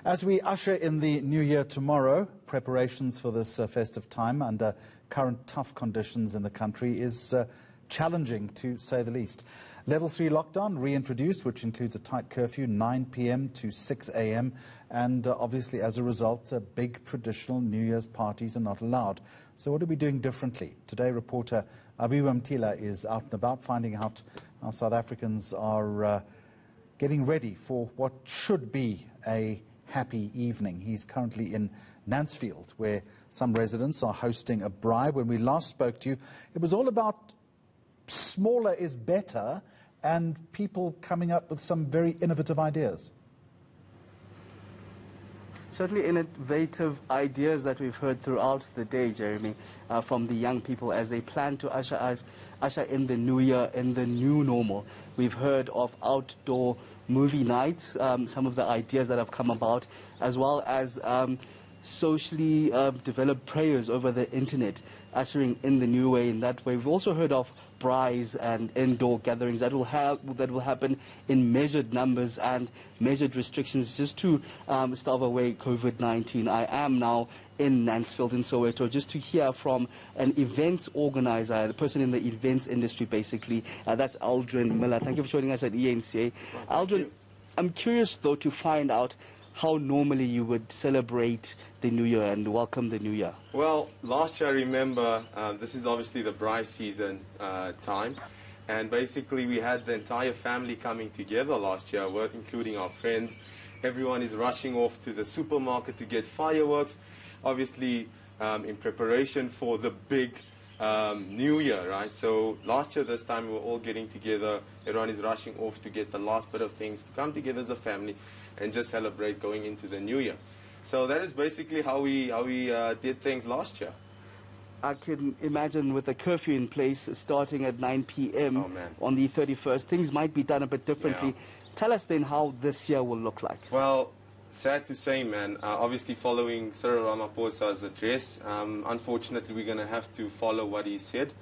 As we usher in the new year tomorrow, preparations for this festive time under current tough conditions in the country is challenging, to say the least. Level 3 lockdown reintroduced, which includes a tight curfew, 9 p.m. to 6 a.m. And obviously, as a result, big traditional New Year's parties are not allowed. So what are we doing differently? Today, reporter Aviwe Mtila is out and about finding out how South Africans are getting ready for what should be a happy evening. He's currently in Mansfield, where some residents are hosting a braai. When we last spoke to you, it was all about smaller is better and people coming up with some very innovative ideas. Certainly innovative ideas that we've heard throughout the day, Jeremy, from the young people as they plan to usher in the new year, in the new normal. We've heard of outdoor movie nights, some of the ideas that have come about, as well as socially developed prayers over the internet, ushering in the new way in that way. We've also heard of braais and indoor gatherings that will happen in measured numbers and measured restrictions just to starve away COVID-19. I am now in Mansfield in Soweto just to hear from an events organizer, a person in the events industry basically. That's Aviwe Mtila. Thank you for joining us at eNCA. Aviwe, I'm curious though to find out how normally you would celebrate the new year and welcome the new year. Well, last year I remember, this is obviously the braai season time, and basically we had the entire family coming together last year, including our friends. Everyone is rushing off to the supermarket to get fireworks, obviously in preparation for the big new year, right? So last year this time we were all getting together, everyone is rushing off to get the last bit of things to come together as a family and just celebrate going into the new year. So that is basically how we did things last year. I can imagine with the curfew in place starting at 9 p.m. On the 31st, things might be done a bit differently. Yeah. Tell us then how this year will look like. Well, sad to say, man, obviously following Cyril Ramaphosa's address, unfortunately we're going to have to follow what he said.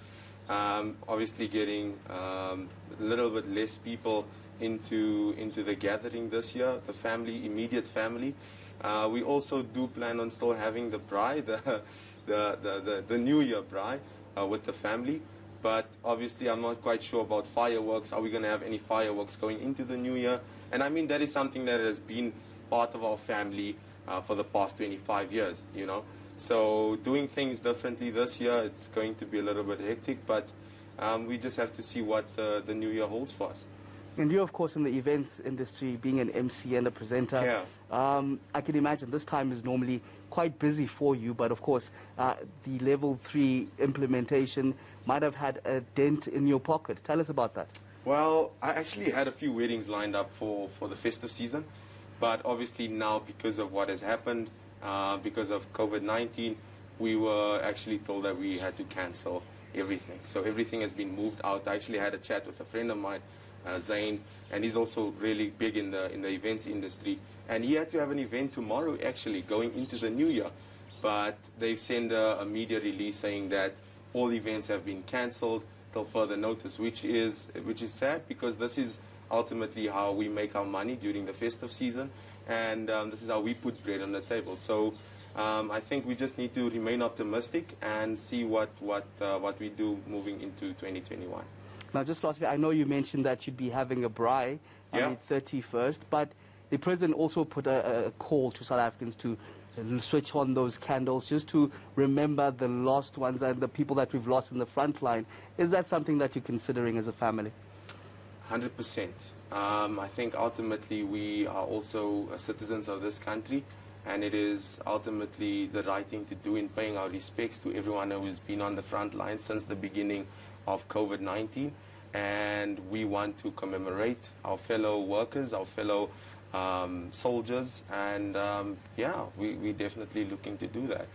Obviously getting a little bit less people into the gathering this year, the family, immediate family. We also do plan on still having the braai, the New Year braai with the family. But obviously I'm not quite sure about fireworks. Are we going to have any fireworks going into the New Year? And I mean, that is something that has been part of our family for the past 25 years, you know. So doing things differently this year, it's going to be a little bit hectic, but we just have to see what the New Year holds for us. And you, of course, in the events industry, being an MC and a presenter, I can imagine this time is normally quite busy for you, but of course, the level 3 implementation might have had a dent in your pocket. Tell us about that. Well, I actually had a few weddings lined up for the festive season, but obviously now, because of what has happened, because of COVID-19, we were actually told that we had to cancel everything. So everything has been moved out. I actually had a chat with a friend of mine, Zain, and he's also really big in the events industry, and he had to have an event tomorrow actually going into the new year, but they've sent a media release saying that all events have been cancelled till further notice, which is sad, because this is ultimately how we make our money during the festive season, and this is how we put bread on the table. So I think we just need to remain optimistic and see what we do moving into 2021. Now, just lastly, I know you mentioned that you'd be having a braai on the 31st, but the President also put a call to South Africans to switch on those candles just to remember the lost ones and the people that we've lost in the front line. Is that something that you're considering as a family? 100%. I think ultimately we are also citizens of this country, and it is ultimately the right thing to do in paying our respects to everyone who has been on the front line since the beginning of COVID-19, and we want to commemorate our fellow workers, our fellow soldiers, and yeah, we're definitely looking to do that.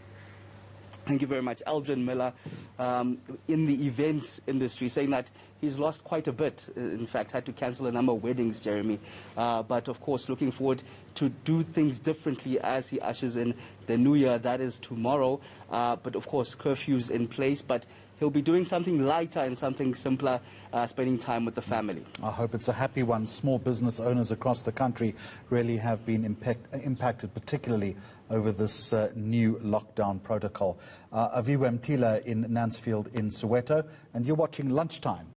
Thank you very much. Aviwe Mtila, in the events industry, saying that he's lost quite a bit, in fact, had to cancel a number of weddings, Jeremy, but of course looking forward to do things differently as he ushers in the new year. That is tomorrow, but of course curfews in place, but he'll be doing something lighter and something simpler, spending time with the family. I hope it's a happy one. Small business owners across the country really have been impacted, particularly over this new lockdown protocol. Aviwe Mtila in Nansfield in Soweto, and you're watching Lunchtime.